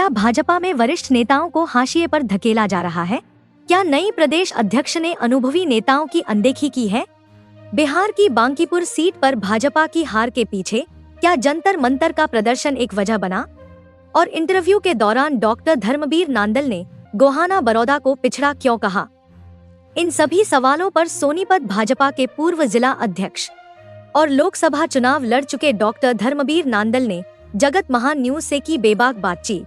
क्या भाजपा में वरिष्ठ नेताओं को हाशिए पर धकेला जा रहा है? क्या नई प्रदेश अध्यक्ष ने अनुभवी नेताओं की अनदेखी की है? बिहार की बांकीपुर सीट पर भाजपा की हार के पीछे क्या जंतर मंतर का प्रदर्शन एक वजह बना? और इंटरव्यू के दौरान डॉक्टर धर्मबीर नांदल ने गोहाना बड़ौदा को पिछड़ा क्यों कहा? इन सभी सवालों पर सोनीपत भाजपा के पूर्व जिला अध्यक्ष और लोकसभा चुनाव लड़ चुके डॉक्टर धर्मबीर नांदल ने जगत महान न्यूज से की बेबाक बातचीत।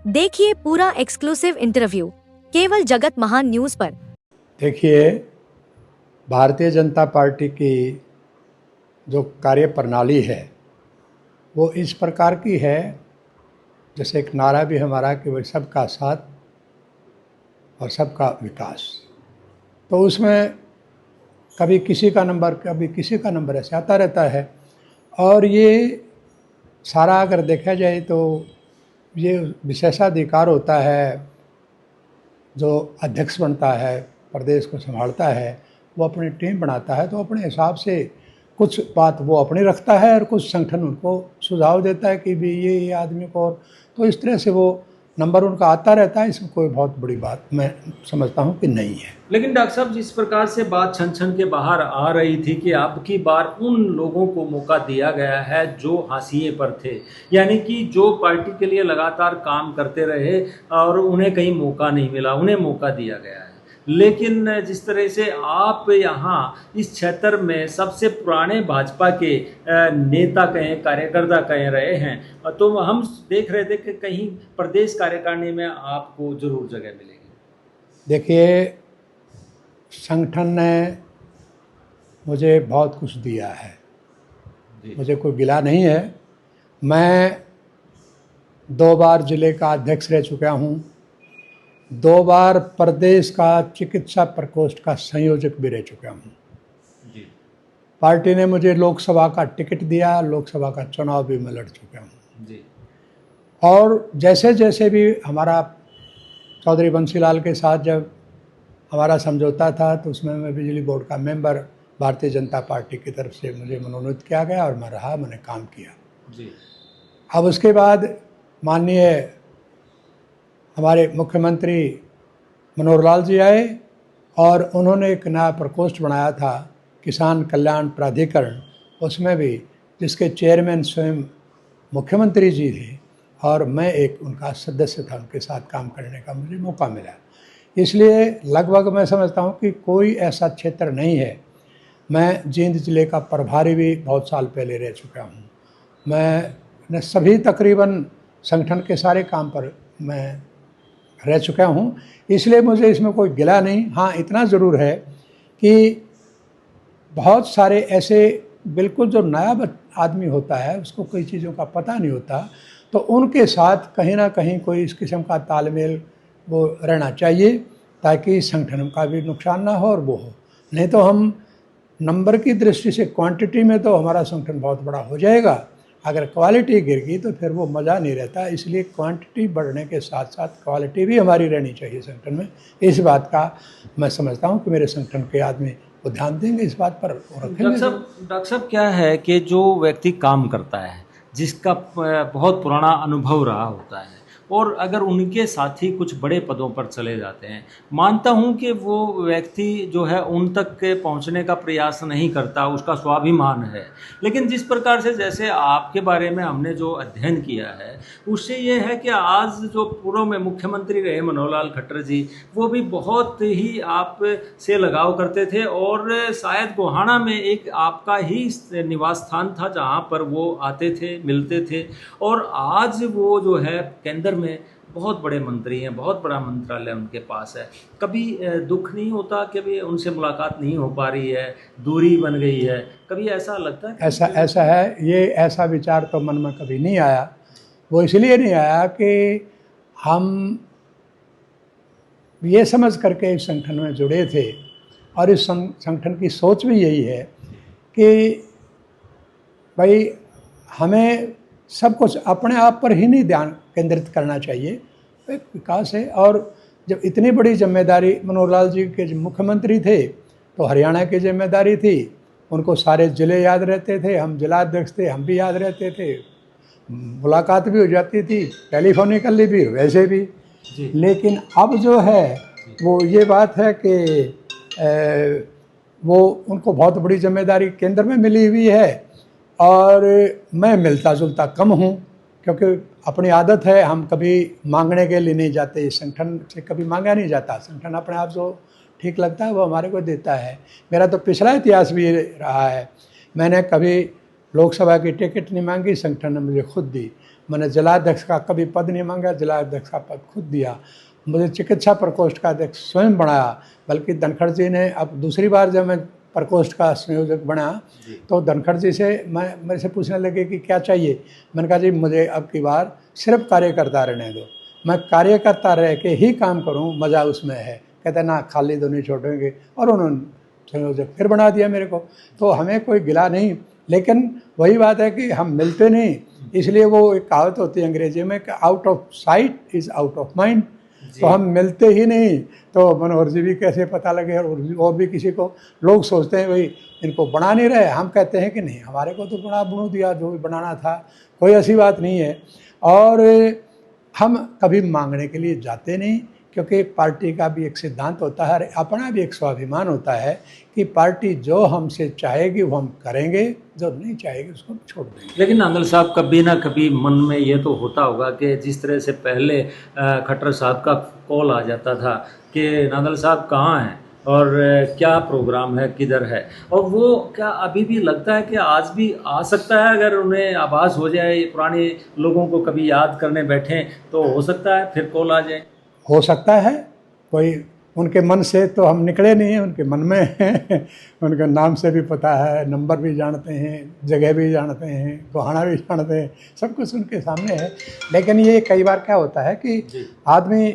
देखिए पूरा एक्सक्लूसिव इंटरव्यू केवल जगत महान न्यूज पर। देखिए, भारतीय जनता पार्टी की जो कार्य प्रणाली है वो इस प्रकार की है, जैसे एक नारा भी हमारा कि वह सबका साथ और सबका विकास। तो उसमें कभी किसी का नंबर कभी किसी का नंबर ऐसे आता रहता है। और ये सारा अगर देखा जाए तो ये विशेषाधिकार होता है, जो अध्यक्ष बनता है, प्रदेश को संभालता है, वो अपनी टीम बनाता है तो अपने हिसाब से कुछ बात वो अपनी रखता है और कुछ संगठन उनको सुझाव देता है कि भी ये आदमी को, और तो इस तरह से वो नंबर उनका आता रहता है। इसमें कोई बहुत बड़ी बात मैं समझता हूँ कि नहीं है। लेकिन डॉक्टर साहब, जिस प्रकार से बात छन छन के बाहर आ रही थी कि अब की बार उन लोगों को मौका दिया गया है जो हाशिए पर थे, यानी कि जो पार्टी के लिए लगातार काम करते रहे और उन्हें कहीं मौका नहीं मिला, उन्हें मौका दिया गया है। लेकिन जिस तरह से आप यहाँ इस क्षेत्र में सबसे पुराने भाजपा के नेता कहें, कार्यकर्ता कह रहे हैं, तो हम देख रहे थे कि कहीं प्रदेश कार्यकारिणी में आपको जरूर जगह मिलेगी। देखिए, संगठन ने मुझे बहुत कुछ दिया है, मुझे कोई गिला नहीं है। मैं 2 बार जिले का अध्यक्ष रह चुका हूँ, 2 बार प्रदेश का चिकित्सा प्रकोष्ठ का संयोजक भी रह चुका हूँ। पार्टी ने मुझे लोकसभा का टिकट दिया, लोकसभा का चुनाव भी मैं लड़ चुका हूँ। और जैसे जैसे भी हमारा चौधरी बंसीलाल के साथ जब हमारा समझौता था तो उसमें मैं बिजली बोर्ड का मेंबर भारतीय जनता पार्टी की तरफ से मुझे मनोनीत किया गया और मैं रहा, मैंने काम किया। अब उसके बाद माननीय हमारे मुख्यमंत्री मनोहर लाल जी आए और उन्होंने एक नया प्रकोष्ठ बनाया था, किसान कल्याण प्राधिकरण। उसमें भी जिसके चेयरमैन स्वयं मुख्यमंत्री जी थे और मैं एक उनका सदस्य था, उनके साथ काम करने का मुझे मौका मिला। इसलिए लगभग मैं समझता हूँ कि कोई ऐसा क्षेत्र नहीं है। मैं जींद जिले का प्रभारी भी बहुत साल पहले रह चुका हूँ। मैं सभी तकरीबन संगठन के सारे काम पर मैं रह चुका हूँ, इसलिए मुझे इसमें कोई गिला नहीं। हाँ, इतना ज़रूर है कि बहुत सारे ऐसे बिल्कुल जो नया आदमी होता है उसको कई चीज़ों का पता नहीं होता, तो उनके साथ कहीं ना कहीं कोई इस किस्म का तालमेल वो रहना चाहिए ताकि संगठन का भी नुकसान ना हो और वो हो। नहीं तो हम नंबर की दृष्टि से क्वांटिटी में तो हमारा संगठन बहुत बड़ा हो जाएगा, अगर क्वालिटी गिर गई तो फिर वो मज़ा नहीं रहता। इसलिए क्वांटिटी बढ़ने के साथ साथ क्वालिटी भी हमारी रहनी चाहिए संगठन में। इस बात का मैं समझता हूँ कि मेरे संगठन के आदमी वो ध्यान देंगे, इस बात पर रखेंगे। डॉक्टर साहब, क्या है कि जो व्यक्ति काम करता है, जिसका बहुत पुराना अनुभव रहा होता है, और अगर उनके साथी कुछ बड़े पदों पर चले जाते हैं, मानता हूं कि वो व्यक्ति जो है उन तक के पहुंचने का प्रयास नहीं करता, उसका स्वाभिमान है। लेकिन जिस प्रकार से जैसे आपके बारे में हमने जो अध्ययन किया है उससे ये है कि आज जो पूर्व में मुख्यमंत्री रहे मनोहर लाल खट्टर जी, वो भी बहुत ही आप से लगाव करते थे और शायद गोहाना में एक आपका ही निवास स्थान था जहाँ पर वो आते थे, मिलते थे। और आज वो जो है केंद्र में बहुत बड़े मंत्री हैं, बहुत बड़ा मंत्रालय उनके पास है। कभी दुख नहीं होता कि भी उनसे मुलाकात नहीं हो पा रही है, दूरी बन गई है? कभी ऐसा लगता है? ऐसा है, ये ऐसा विचार तो मन में कभी नहीं आया। वो इसलिए नहीं आया कि हम ये समझ करके इस संगठन में जुड़े थे और इस संगठन की सोच भी यही है कि भाई हमें सब कुछ अपने आप पर ही नहीं ध्यान केंद्रित करना चाहिए, एक विकास है। और जब इतनी बड़ी जिम्मेदारी मनोहर लाल जी के मुख्यमंत्री थे तो हरियाणा की जिम्मेदारी थी, उनको सारे ज़िले याद रहते थे, हम जिला अध्यक्ष थे, हम भी याद रहते थे। मुलाकात भी हो जाती थी, टेलीफोनिकली भी, वैसे भी। जी। लेकिन अब जो है वो ये बात है कि वो उनको बहुत बड़ी जिम्मेदारी केंद्र में मिली हुई है और मैं मिलता जुलता कम हूँ, क्योंकि अपनी आदत है, हम कभी मांगने के लिए नहीं जाते, संगठन से कभी मांगा नहीं जाता, संगठन अपने आप जो ठीक लगता है वो हमारे को देता है। मेरा तो पिछला इतिहास भी रहा है, मैंने कभी लोकसभा की टिकट नहीं मांगी, संगठन ने मुझे खुद दी। मैंने जिलाध्यक्ष का कभी पद नहीं मांगा, जिलाध्यक्ष का पद खुद दिया। मुझे चिकित्सा प्रकोष्ठ का अध्यक्ष स्वयं बनाया, बल्कि धनखड़ जी ने, अब दूसरी बार जब मैं प्रकोष्ठ का संयोजक बना तो धनखड़ जी से मेरे से पूछने लगे कि क्या चाहिए। मैंने कहा जी मुझे अब की बार सिर्फ कार्य करता रहने दो, मैं कार्य करता रह के ही काम करूं, मज़ा उसमें है। कहते ना खाली तो नहीं छोड़ेंगे, और उन्होंने संयोजक फिर बना दिया मेरे को। तो हमें कोई गिला नहीं, लेकिन वही बात है कि हम मिलते नहीं, इसलिए वो एक कहावत होती है अंग्रेजी में कि out of site is out of mind. तो हम मिलते ही नहीं, तो मनोहर जी भी कैसे पता लगे, और भी किसी को। लोग सोचते हैं भाई इनको बना नहीं रहे, हम कहते हैं कि नहीं, हमारे को तो बना बुनू दिया जो भी बनाना था, कोई ऐसी बात नहीं है। और हम कभी मांगने के लिए जाते नहीं, क्योंकि पार्टी का भी एक सिद्धांत होता है, अपना भी एक स्वाभिमान होता है कि पार्टी जो हमसे चाहेगी वो हम करेंगे, जो नहीं चाहेगी उसको छोड़ देंगे। लेकिन नांदल साहब कभी ना कभी मन में ये तो होता होगा कि जिस तरह से पहले खट्टर साहब का कॉल आ जाता था कि नांदल साहब कहाँ हैं और क्या प्रोग्राम है, किधर है, और वो क्या अभी भी लगता है कि आज भी आ सकता है? अगर उन्हें आभास हो जाए, पुराने लोगों को कभी याद करने बैठें तो हो सकता है फिर कॉल आ जाए? हो सकता है, कोई उनके मन से तो हम निकले नहीं हैं, उनके मन में हैं। उनके नाम से भी पता है, नंबर भी जानते हैं, जगह भी जानते हैं, गोहाना भी जानते हैं, सब कुछ उनके सामने है। लेकिन ये कई बार क्या होता है कि आदमी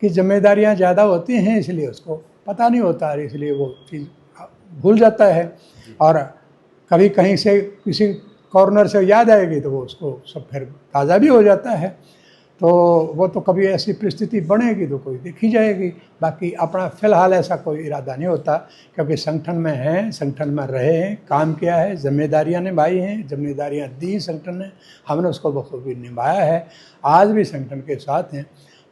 की जिम्मेदारियां ज़्यादा होती हैं, इसलिए उसको पता नहीं होता है, इसलिए वो चीज़ भूल जाता है। और कभी कहीं से किसी कॉर्नर से याद आएगी तो वो उसको सब फिर ताज़ा भी हो जाता है। तो वो तो कभी ऐसी परिस्थिति बनेगी तो कोई देखी जाएगी, बाकी अपना फ़िलहाल ऐसा कोई इरादा नहीं होता, क्योंकि संगठन में हैं, संगठन में रहे हैं, काम किया है, जिम्मेदारियां निभाई हैं, जिम्मेदारियां दी संगठन ने, हमने उसको बखूबी निभाया है, आज भी संगठन के साथ हैं।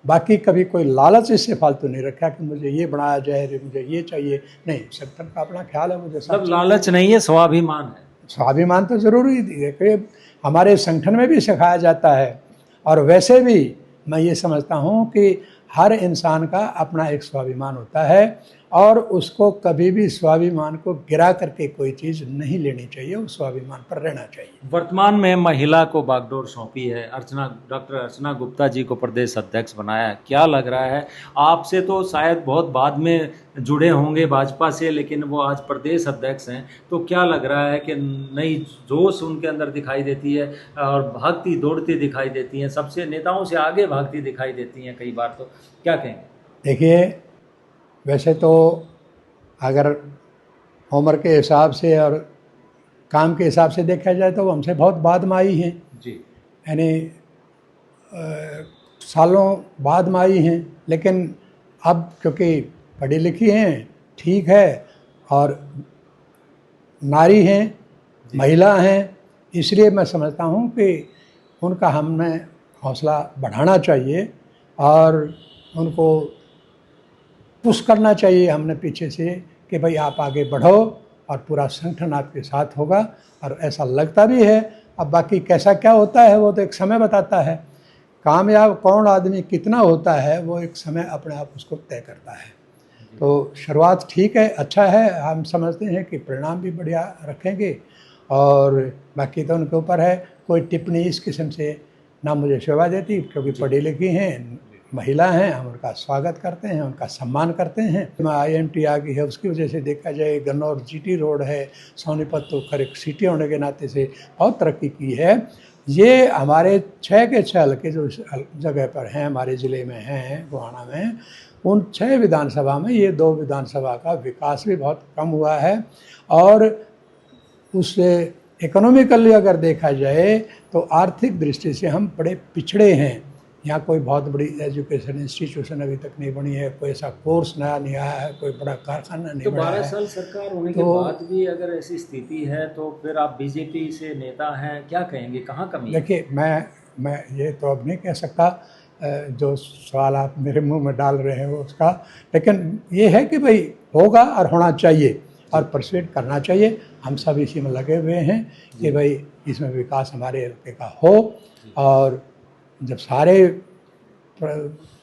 बाकी कभी कोई लालच इससे फालतू नहीं रखा कि मुझे ये बनाया जाए, मुझे ये चाहिए, नहीं, संगठन का अपना ख्याल है। मुझे सब लालच नहीं है, स्वाभिमान है। स्वाभिमान तो ज़रूरी है कि हमारे संगठन में भी सिखाया जाता है, और वैसे भी मैं ये समझता हूँ कि हर इंसान का अपना एक स्वाभिमान होता है, और उसको कभी भी स्वाभिमान को गिरा करके कोई चीज़ नहीं लेनी चाहिए, उस स्वाभिमान पर रहना चाहिए। वर्तमान में महिला को बागडोर सौंपी है, डॉक्टर अर्चना गुप्ता जी को प्रदेश अध्यक्ष बनाया है। क्या लग रहा है आपसे? तो शायद बहुत बाद में जुड़े होंगे भाजपा से, लेकिन वो आज प्रदेश अध्यक्ष हैं, तो क्या लग रहा है कि नई जोश उनके अंदर दिखाई देती है और भागती दौड़ती दिखाई देती हैं, सबसे नेताओं से आगे भागती दिखाई देती हैं कई बार, तो क्या कहेंगे? देखिए, वैसे तो अगर उम्र के हिसाब से और काम के हिसाब से देखा जाए तो वो हमसे बहुत बाद में आई हैं जी, यानी सालों बाद में आई हैं, लेकिन अब क्योंकि पढ़ी लिखी हैं, ठीक है, और नारी हैं, महिला हैं, इसलिए मैं समझता हूँ कि उनका हमें हौसला बढ़ाना चाहिए और उनको पुश करना चाहिए हमने पीछे से कि भाई आप आगे बढ़ो, और पूरा संगठन आपके साथ होगा, और ऐसा लगता भी है। अब बाकी कैसा क्या होता है वो तो एक समय बताता है, कामयाब कौन आदमी कितना होता है वो एक समय अपने आप उसको तय करता है। तो शुरुआत ठीक है, अच्छा है, हम समझते हैं कि परिणाम भी बढ़िया रखेंगे, और बाकी तो उनके ऊपर है। कोई टिप्पणी इस किस्म से ना मुझे शोभा देती, क्योंकि पढ़ी लिखी हैं, महिला हैं, हम उनका स्वागत करते हैं, उनका सम्मान करते हैं। IMT आ गई है, उसकी वजह से देखा जाए गन्नौर GT रोड है, सोनीपत तो खैर एक सिटी होने के नाते से बहुत तरक्की की है। ये हमारे 6 के 6 हल्के जो जगह पर हैं, हमारे ज़िले में हैं, गोहाना में, उन 6 विधानसभा में ये 2 विधानसभा का विकास भी बहुत कम हुआ है, और उससे इकोनॉमिकली अगर देखा जाए तो आर्थिक दृष्टि से हम बड़े पिछड़े हैं। यहाँ कोई बहुत बड़ी एजुकेशन इंस्टीट्यूशन अभी तक नहीं बनी है, कोई ऐसा कोर्स नया नहीं आया है, कोई बड़ा कारखाना नहीं तो बना 12 है। साल सरकार होने के बाद भी अगर ऐसी स्थिति है तो फिर आप बीजेपी से नेता हैं, क्या कहेंगे, कहाँ कमी है? देखिए, मैं ये तो अब नहीं कह सकता जो सवाल आप मेरे मुंह में डाल रहे हैं वो उसका, लेकिन ये है कि भाई होगा और होना चाहिए और परसुएट करना चाहिए। हम सब इसी में लगे हुए हैं कि भाई इसमें विकास हमारे इलाके का हो, और जब सारे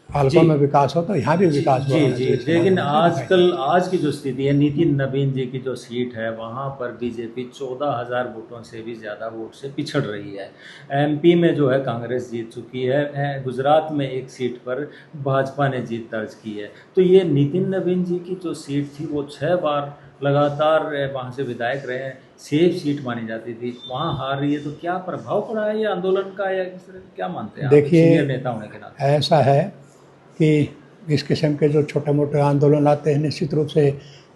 हलकों में विकास हो तो यहाँ भी विकास हो। जी। लेकिन आजकल आज की जो स्थिति है, नितिन नवीन जी की जो सीट है वहाँ पर बीजेपी 14,000 वोटों से भी ज़्यादा वोट से पिछड़ रही है। एमपी में जो है कांग्रेस जीत चुकी है, गुजरात में एक सीट पर भाजपा ने जीत दर्ज की है। तो ये नितिन नवीन जी की जो सीट थी वो 6 बार लगातार वहाँ से विधायक रहे हैं, सेफ सीट मानी जाती थी, वहाँ हार रही है। तो क्या प्रभाव पड़ा है ये आंदोलन का, या किस तरह, क्या मानते हैं? देखिए, सीनियर नेता होने के नाते ऐसा है कि इस किस्म के जो छोटे मोटे आंदोलन आते हैं, निश्चित रूप से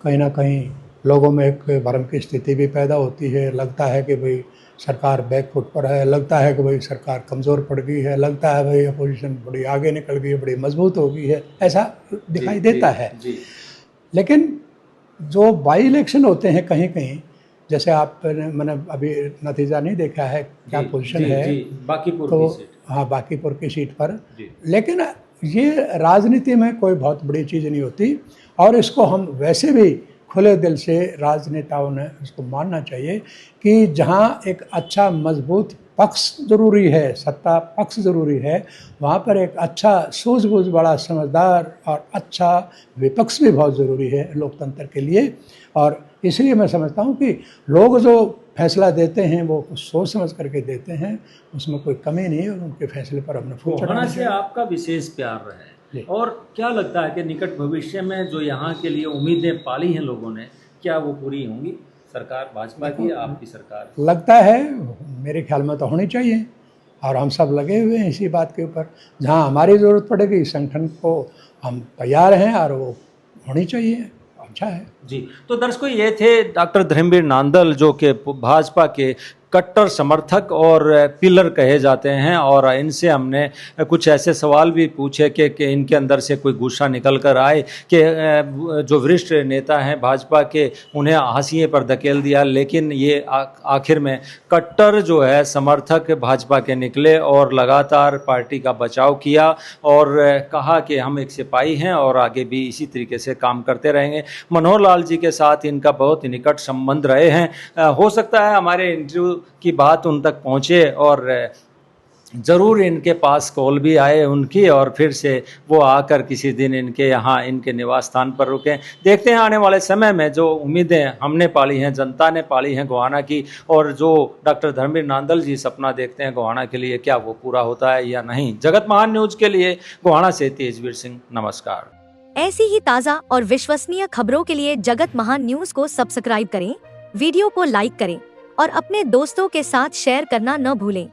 कहीं ना कहीं लोगों में एक भ्रम की स्थिति भी पैदा होती है। लगता है कि भाई सरकार बैकफुट पर है, लगता है कि भाई सरकार कमज़ोर पड़ गई है, लगता है भाई अपोजिशन बड़ी आगे निकल गई है, बड़ी मजबूत हो गई है, ऐसा दिखाई देता है। लेकिन जो बाई इलेक्शन होते हैं कहीं कहीं, जैसे आप मैंने अभी नतीजा नहीं देखा है क्या पोजीशन है, बाकीपुर तो की सीट। हाँ, बाकीपुर की सीट पर। लेकिन ये राजनीति में कोई बहुत बड़ी चीज़ नहीं होती, और इसको हम वैसे भी खुले दिल से राजनेताओं ने इसको मानना चाहिए कि जहाँ एक अच्छा मजबूत पक्ष ज़रूरी है, सत्ता पक्ष ज़रूरी है, वहाँ पर एक अच्छा सूझबूझ बड़ा समझदार और अच्छा विपक्ष भी बहुत ज़रूरी है लोकतंत्र के लिए। और इसलिए मैं समझता हूँ कि लोग जो फैसला देते हैं वो कुछ सोच समझ करके देते हैं, उसमें कोई कमी नहीं है, और उनके फैसले पर हमने फूल चढ़ाना से आपका विशेष प्यार रहा है। और क्या लगता है कि निकट भविष्य में जो यहाँ के लिए उम्मीदें पाली हैं लोगों ने, क्या वो पूरी होंगी? सरकार भाजपा की, आपकी सरकार? लगता है, मेरे ख्याल में तो होनी चाहिए, और हम सब लगे हुए हैं इसी बात के ऊपर। जहाँ हमारी ज़रूरत पड़ेगी संगठन को हम तैयार हैं, और वो होनी चाहिए, अच्छा है। जी, तो दर्शकों, ये थे डॉक्टर धर्मवीर नांदल, जो कि भाजपा के कट्टर समर्थक और पिलर कहे जाते हैं, और इनसे हमने कुछ ऐसे सवाल भी पूछे कि इनके अंदर से कोई गुस्सा निकल कर आए कि जो वरिष्ठ नेता हैं भाजपा के, उन्हें हाशिए पर धकेल दिया, लेकिन ये आखिर में कट्टर जो है समर्थक भाजपा के निकले और लगातार पार्टी का बचाव किया, और कहा कि हम एक सिपाही हैं और आगे भी इसी तरीके से काम करते रहेंगे। मनोहर लाल जी के साथ इनका बहुत ही निकट संबंध रहे हैं। हो सकता है हमारे इंटरव्यू की बात उन तक पहुंचे और ज़रूर इनके पास कॉल भी आए उनकी, और फिर से वो आकर किसी दिन इनके यहाँ इनके निवास स्थान पर रुकें। देखते हैं आने वाले समय में जो उम्मीदें हमने पाली हैं, जनता ने पाली हैं गोहाना की, और जो डॉक्टर धर्मवीर नांदल जी सपना देखते हैं गोहाना के लिए, क्या वो पूरा होता है या नहीं। जगत महान न्यूज़ के लिए गोहाना से तेजवीर सिंह, नमस्कार। ऐसी ही ताज़ा और विश्वसनीय खबरों के लिए जगत महान न्यूज़ को सब्सक्राइब करें, वीडियो को लाइक करें और अपने दोस्तों के साथ शेयर करना न भूलें।